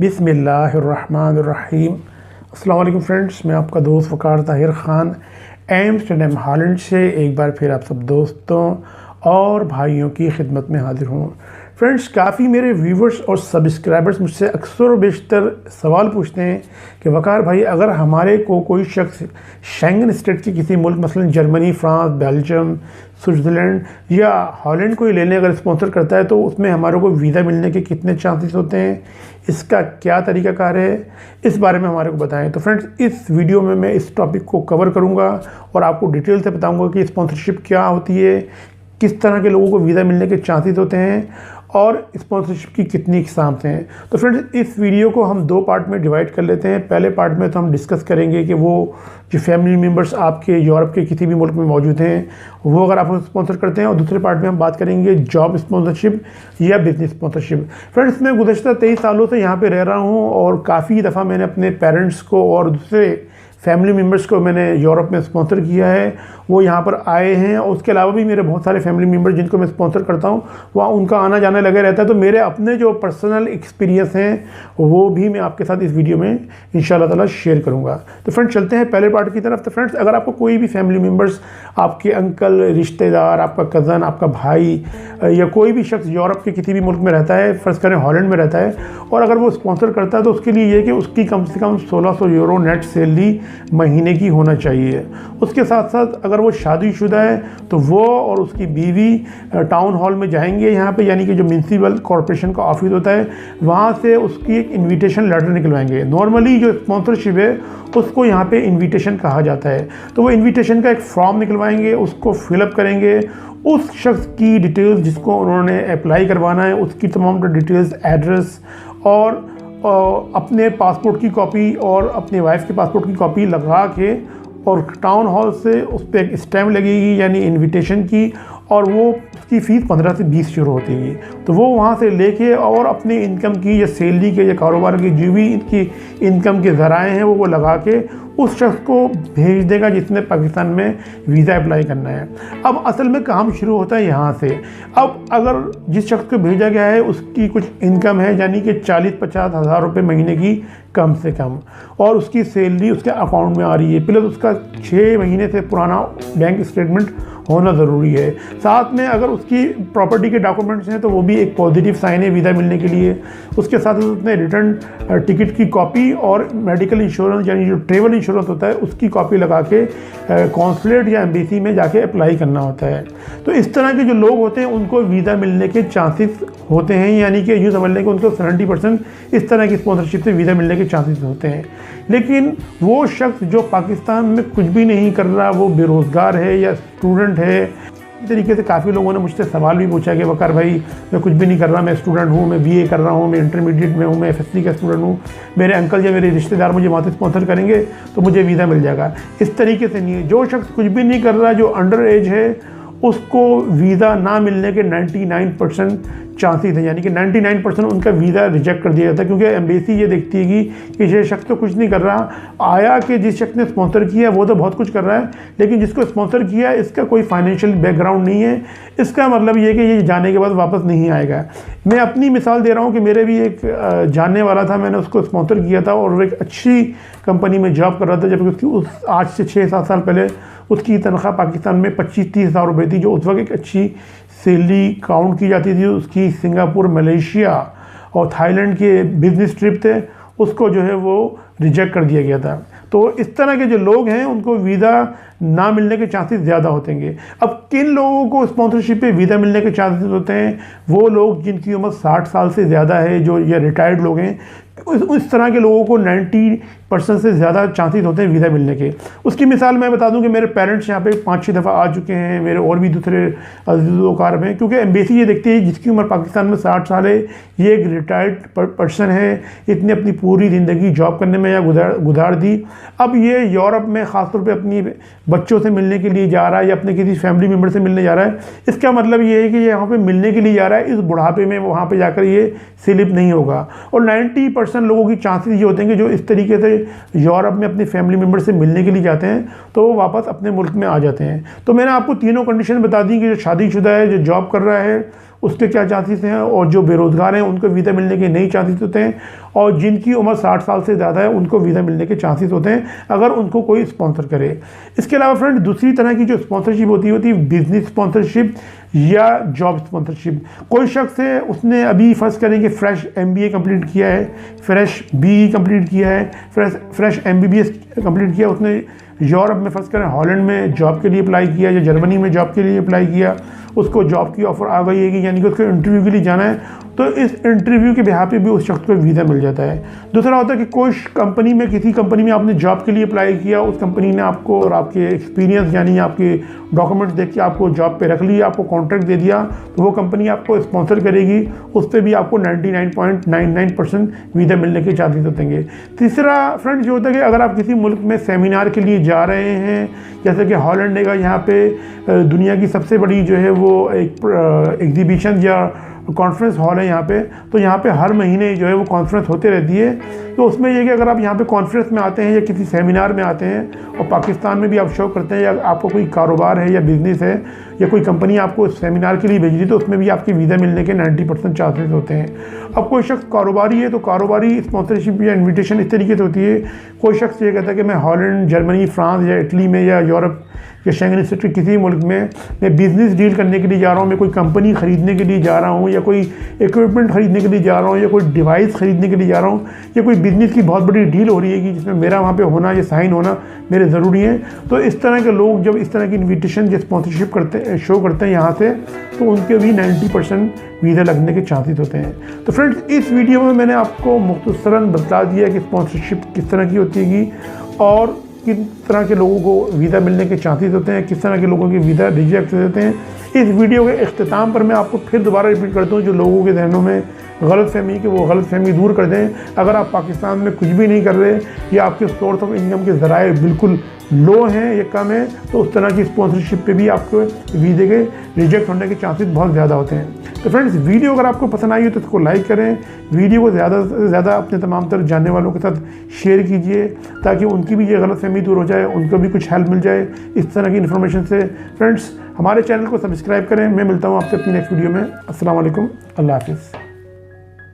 बिस्मिल्लाहिर्रहमानिर्रहीम। अस्सलाम वालेकुम फ्रेंड्स, मैं आपका दोस्त वकार ताहिर ख़ान एम्स्टर्डम हॉलैंड से एक बार फिर आप सब दोस्तों और भाइयों की खिदमत में हाजिर हूँ। फ्रेंड्स, काफ़ी मेरे व्यूवर्स और सब्सक्राइबर्स मुझसे अक्सर व बेशतर सवाल पूछते हैं कि वकार भाई, अगर हमारे को कोई शख्स शेंगन स्टेट के किसी मुल्क मसलन जर्मनी, फ्रांस, बेल्जियम, स्विट्ज़रलैंड या हॉलैंड को लेने अगर स्पॉन्सर करता है तो उसमें हमारे को वीज़ा मिलने के कितने चांसेस होते हैं, इसका क्या तरीक़ाकार है, इस बारे में हमारे को बताएं। तो फ्रेंड्स, इस वीडियो में मैं इस टॉपिक को कवर करूँगा और आपको डिटेल से बताऊँगा कि स्पॉन्सरशिप क्या होती है, किस तरह के लोगों को वीज़ा मिलने के चांसेस होते हैं और स्पॉन्सरशिप की कितनी इकसाम हैं। तो फ्रेंड्स, इस वीडियो को हम दो पार्ट में डिवाइड कर लेते हैं। पहले पार्ट में तो हम डिस्कस करेंगे कि वो जो फैमिली मेम्बर्स आपके यूरोप के किसी भी मुल्क में मौजूद हैं वो अगर आप स्पॉन्सर करते हैं, और दूसरे पार्ट में हम बात करेंगे जॉब स्पॉन्सरशिप या बिजनेस स्पॉन्सरशिप। फ्रेंड्स, मैं गुज़श्ता 23 सालों से यहाँ पर रह रहा हूँ और काफ़ी दफ़ा मैंने अपने पेरेंट्स को और दूसरे फैमिली मेम्बर्स को मैंने यूरोप में स्पॉन्सर किया है, वो यहाँ पर आए हैं। और उसके अलावा भी मेरे बहुत सारे फैमिली मेम्बर्स जिनको मैं स्पॉन्सर करता हूँ वहाँ उनका आना जाना लगा रहता है। तो मेरे अपने जो पर्सनल एक्सपीरियंस हैं वो भी मैं आपके साथ इस वीडियो में इंशाल्लाह ताला शेयर करूँगा। तो फ्रेंड्स, चलते हैं पहले पार्ट की तरफ। तो फ्रेंड्स, अगर आपको कोई भी फैमिली मेम्बर्स, आपके अंकल, रिश्तेदार, आपका कज़न, आपका भाई या कोई भी शख्स यूरोप के किसी भी मुल्क में रहता है, फ़र्ज़ करें हॉलैंड में रहता है, और अगर वो स्पॉन्सर करता है तो उसके लिए ये कि उसकी कम से कम 1600 यूरो नेट सैलरी महीने की होना चाहिए। उसके साथ साथ अगर वो शादीशुदा है तो वो और उसकी बीवी टाउन हॉल में जाएंगे यहाँ पे, यानी कि जो म्यूनसिपल कॉरपोरेशन का ऑफिस होता है वहाँ से उसकी एक इनविटेशन लेटर निकलवाएंगे। नॉर्मली जो स्पॉन्सरशिप है उसको यहाँ पे इनविटेशन कहा जाता है। तो वो इनविटेशन का एक फॉर्म निकलवाएंगे, उसको फिलअप करेंगे। उस शख्स की डिटेल्स जिसको उन्होंने अप्लाई करवाना है उसकी तमाम डिटेल्स, एड्रेस और अपने पासपोर्ट की कॉपी और अपनी वाइफ के पासपोर्ट की कॉपी लगा के और टाउन हॉल से उस पर एक स्टैम्प लगेगी यानी इनविटेशन की, और वो उसकी फ़ीस 15 से 20 यूरो होती है। तो वो वहाँ से लेके और अपनी इनकम की या सैलरी के या कारोबार की जो भी इनकी इनकम के ज़राए हैं वो लगा के उस शख्स को भेज देगा जिसने पाकिस्तान में वीज़ा अप्लाई करना है। अब असल में काम शुरू होता है यहाँ से। अब अगर जिस शख्स को भेजा गया है उसकी कुछ इनकम है यानी कि 40-50 हज़ार रुपये महीने की कम से कम, और उसकी सैलरी उसके अकाउंट में आ रही है, प्लस उसका 6 महीने से पुराना बैंक स्टेटमेंट होना ज़रूरी है। साथ में अगर उसकी प्रॉपर्टी के डॉक्यूमेंट्स हैं तो वो भी एक पॉजिटिव साइन है वीज़ा मिलने के लिए। उसके साथ उसने रिटर्न टिकट की कॉपी और मेडिकल इंश्योरेंस यानी जो ट्रेवल इंश्योरेंस होता है उसकी कॉपी लगा के कॉन्सुलेट या एम्बेसी में जाके अप्लाई करना होता है। तो इस तरह के जो लोग होते हैं उनको वीज़ा मिलने के चांसेस होते हैं, यानी कि यूँ समझ लें कि उनको 70% इस तरह की स्पॉन्सरशिप से वीज़ा मिलने के चांसेस होते हैं। लेकिन वो शख्स जो पाकिस्तान में कुछ भी नहीं कर रहा, वो बेरोज़गार है या स्टूडेंट है, इस तरीके से काफ़ी लोगों ने मुझसे सवाल भी पूछा कि वकार भाई, मैं कुछ भी नहीं कर रहा, मैं स्टूडेंट हूँ, मैं बीए कर रहा हूँ, मैं इंटरमीडिएट में हूँ, मैं एफएससी का स्टूडेंट हूँ, मेरे अंकल या मेरे रिश्तेदार मुझे वहाँ से स्पॉन्सर करेंगे तो मुझे वीज़ा मिल जाएगा। इस तरीके से नहीं है। जो शख्स कुछ भी नहीं कर रहा, जो अंडर एज है, उसको वीज़ा ना मिलने के 99% चांसेस हैं, यानी कि 99% उनका वीज़ा रिजेक्ट कर दिया जाता है, क्योंकि एम्बेसी ये देखती है कि ये शख्स तो कुछ नहीं कर रहा, आया कि जिस शख्स ने स्पॉन्सर किया वो तो बहुत कुछ कर रहा है, लेकिन जिसको स्पॉन्सर किया इसका कोई फाइनेंशियल बैकग्राउंड नहीं है। इसका मतलब ये है कि ये जाने के बाद वापस नहीं आएगा। मैं अपनी मिसाल दे रहा हूँ कि मेरे भी एक जानने वाला था, मैंने उसको स्पॉन्सर किया था और एक अच्छी कंपनी में जॉब कर रहा था, जबकि उसकी आज से 6-7 साल पहले उसकी तनख्वाह पाकिस्तान में 25-30 हज़ार रुपये थी, जो उस वक्त एक अच्छी सैलरी काउंट की जाती थी। उसकी सिंगापुर, मलेशिया और थाईलैंड के बिजनेस ट्रिप थे, उसको जो है वो रिजेक्ट कर दिया गया था। तो इस तरह के जो लोग हैं उनको वीज़ा ना मिलने के चांसेस ज़्यादा होते हैं। अब किन लोगों को स्पॉन्सरशिप पे वीज़ा मिलने के चांसेस होते हैं? वो लोग जिनकी उम्र 60 साल से ज़्यादा है, जो या रिटायर्ड लोग हैं, उस तरह के लोगों को 90% से ज़्यादा चांसेस होते हैं वीज़ा मिलने के। उसकी मिसाल मैं बता दूं कि मेरे पेरेंट्स यहाँ पे 5-6 दफ़ा आ चुके हैं, मेरे और भी दूसरे अज़ीज़ोकार हैं, क्योंकि एम्बेसी ये देखती है जिसकी उम्र पाकिस्तान में 60 साल है, ये एक रिटायर्ड पर्सन है, इसने अपनी पूरी ज़िंदगी जॉब करने में या गुजार दी, अब ये यूरोप में ख़ासतौर पर अपनी बच्चों से मिलने के लिए जा रहा है या अपने किसी फैमिली मेम्बर से मिलने जा रहा है। इसका मतलब ये है कि ये यहाँ पे मिलने के लिए जा रहा है, इस बुढ़ापे में वहाँ पे जाकर ये स्लिप नहीं होगा। और 90% लोगों की चांसेस ये होते हैं कि जो इस तरीके से यूरोप में अपनी फैमिली मेम्बर से मिलने के लिए जाते हैं तो वो वापस अपने मुल्क में आ जाते हैं। तो मैंने आपको तीनों कंडीशन बता दी कि जो शादीशुदा है, जो जॉब कर रहा है उसके क्या चांसेस हैं, और जो बेरोज़गार हैं उनको वीज़ा मिलने के नहीं चांसेस होते हैं, और जिनकी उम्र 60 साल से ज़्यादा है उनको वीज़ा मिलने के चांसेस होते हैं अगर उनको कोई स्पॉन्सर करे। इसके अलावा फ्रेंड दूसरी तरह की जो स्पॉन्सरशिप होती है बिजनेस स्पॉन्सरशिप या जॉब स्पॉन्सरशिप। कोई शख्स है, उसने अभी फर्स्ट करेंगे फ्रेश MBA कंप्लीट किया है, फ्रेश BE कंप्लीट किया है, फ्रेश MBBS कंप्लीट किया, उसने यूरोप में फर्स्ट करें हॉलैंड में जॉब के लिए अप्लाई किया या जर्मनी में जॉब के लिए अप्लाई किया, उसको जॉब की ऑफ़र आ गई है कि यानी कि उसको इंटरव्यू के लिए जाना है, तो इस इंटरव्यू के बिहाफ पे भी उस शख्स को वीज़ा मिल जाता है। दूसरा होता है कि कोई कंपनी में, किसी कंपनी में आपने जॉब के लिए अप्लाई किया, उस कंपनी ने आपको और आपके एक्सपीरियंस यानी आपके डॉक्यूमेंट्स देख के आपको जॉब पे रख लिया, आपको कॉन्ट्रैक्ट दे दिया, तो वो कंपनी आपको स्पॉन्सर करेगी, उस पर भी आपको 99.99% वीज़ा मिलने के चांसेस होते हैं। तीसरा फ्रेंड जो होता है कि अगर आप किसी मुल्क में सेमिनार के लिए जा रहे हैं, जैसे कि हॉलैंड है, यहाँ पे दुनिया की सबसे बड़ी जो है वो एक एग्जीबिशन या कॉन्फ्रेंस हॉल है यहाँ पे, तो यहाँ पे हर महीने जो है वो कॉन्फ्रेंस होते रहती है। तो उसमें ये कि अगर आप यहाँ पे कॉन्फ्रेंस में आते हैं या किसी सेमिनार में आते हैं और पाकिस्तान में भी आप शो करते हैं, या आपको कोई कारोबार है या बिज़नेस है या कोई कंपनी आपको सेमिनार के लिए भेजी थी, तो उसमें भी आपके वीज़ा मिलने के 90% चांसेस होते हैं। अब कोई शख्स कारोबारी है तो कारोबारी स्पॉन्सरशिप या इन्विटेशन इस तरीके से होती है। कोई शख्स ये कहता है कि मैं हॉलैंड, जर्मनी, फ्रांस या इटली में या यूरोप या शेंगन स्टेट के किसी मुल्क में मैं बिज़नेस डील करने के लिए जा रहा हूँ, मैं कोई कंपनी ख़रीदने के लिए जा रहा हूँ, या कोई इक्विपमेंट ख़रीदने के लिए जा रहा हूँ, या कोई डिवाइस ख़रीदने के लिए जा रहा हूँ, या कोई बिज़नेस की बहुत बड़ी डील हो रही है कि जिसमें मेरा वहाँ पे होना या साइन होना मेरे ज़रूरी है। तो इस तरह के लोग जब इस तरह की इन्विटेशन या स्पॉन्सरशिप शो करते हैं यहाँ से, तो उनके भी 90% वीज़ा लगने के चांसेस होते हैं। तो फ्रेंड्स, इस वीडियो में मैंने आपको मुख्तसरन बता दिया कि स्पॉन्सरशिप किस तरह की होती है और किस तरह के लोगों को वीज़ा मिलने के चांसेस होते हैं, किस तरह के लोगों के वीज़ा रिजेक्ट हो जाते हैं। इस वीडियो के इख्तिताम पर मैं आपको फिर दोबारा रिपीट करता हूँ, जो लोगों के जहनों में गलतफहमी कि वो गलतफहमी दूर कर दें। अगर आप पाकिस्तान में कुछ भी नहीं कर रहे या आपके सोर्स ऑफ इनकम के ज़राए बिल्कुल लो हैं या कम है, तो उस तरह की स्पॉन्सरशिप पे भी आपको वीज़े के रिजेक्ट होने के चांसेस बहुत ज़्यादा होते हैं। तो फ्रेंड्स, वीडियो अगर आपको पसंद आई हो तो इसको लाइक करें, वीडियो को ज़्यादा से ज़्यादा अपने तमाम तरह जानने वालों के साथ शेयर कीजिए, ताकि उनकी भी ये गलतफहमी दूर हो जाए, उनको भी कुछ हेल्प मिल जाए इस तरह की इन्फॉर्मेशन से। फ्रेंड्स, हमारे चैनल को सब्सक्राइब करें। मैं मिलता हूँ आपसे अपनी नेक्स्ट वीडियो में। अस्सलाम वालेकुम, अल्लाह हाफ़िज़।